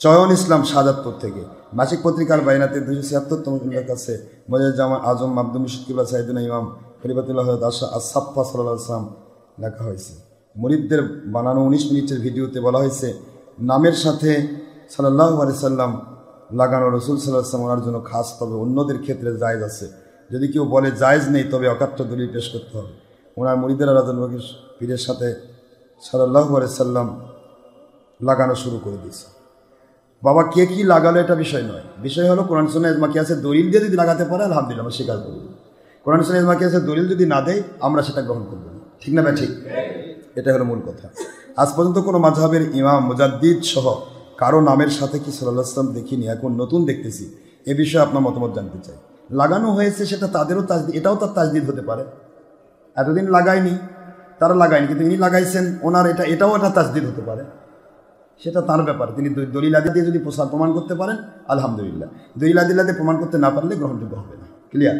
চয়ন ইসলাম শাহাদাতপুর থেকে মাসিক পত্রিকার বাইনাতে 276তম খণ্ডের কাছে মজাজ জামা আজম আব্দুল মুর্শিদ কিবলা সাইদুল ইমাম খলিফাতুল্লাহ আসাফা সাল্লাল্লাহু আলাইহি ওয়াসাল্লাম লেখা হয়েছে। মুরিদদের বানানো 19 মিনিটের ভিডিওতে বলা হয়েছে নামের সাথে সাল্লাল্লাহু আলাইহি সাল্লাম লাগানো রসুল সাল্লাল্লাহু আলাইহি ওয়াসাল্লাম ওনার জন্য খাস, তবে অন্যদের ক্ষেত্রে জায়েজ আছে। যদি কেউ বলে জায়েজ নেই তবে অকাট্য দলিল পেশ করতে হবে। ওনার মুরিদের রাজনবীর পীরের সাথে সাল্লাল্লাহু আলাইহি সাল্লাম লাগানো শুরু করে দিয়েছে। বাবা কে কী লাগালো এটা বিষয় নয়, বিষয় হলো কোরআন সুন্নাহ ইজমা কিয়াসে দলিল দিয়ে যদি লাগাতে পারে আলহামদুলিল্লাহ আমরা স্বীকার করব। কোরআন সুন্নাহ ইজমা কিয়াসে দলিল যদি না দেয় আমরা সেটা গ্রহণ করব না। ঠিক না ভাই? ঠিক, এটা হলো মূল কথা। আজ পর্যন্ত কোনো মাযহাবের ইমাম মুজাদ্দিদ সহ কারো নামের সাথে কি সাল্লাল্লাহু আলাইহি ওয়াসাল্লাম দেখিনি, এখন নতুন দেখতেছি। এ বিষয়ে আপনার মতামত জানতে চাই। লাগানো হয়েছে সেটা তাদেরও তাজদিদ, এটাও তার তাজদিদ হতে পারে। এতদিন লাগায়নি, তারা লাগায়নি, কিন্তু ইনি লাগাইছেন, ওনার এটাও একটা তাজদিদ হতে পারে। সেটা তার ব্যাপার। তিনি দলিল আদিল্লা দিয়ে যদি প্রমাণ করতে পারেন আলহামদুলিল্লাহ, দলিল আদিল্লা দিয়ে প্রমাণ করতে না পারলে গ্রহণযোগ্য হবে না। ক্লিয়ার?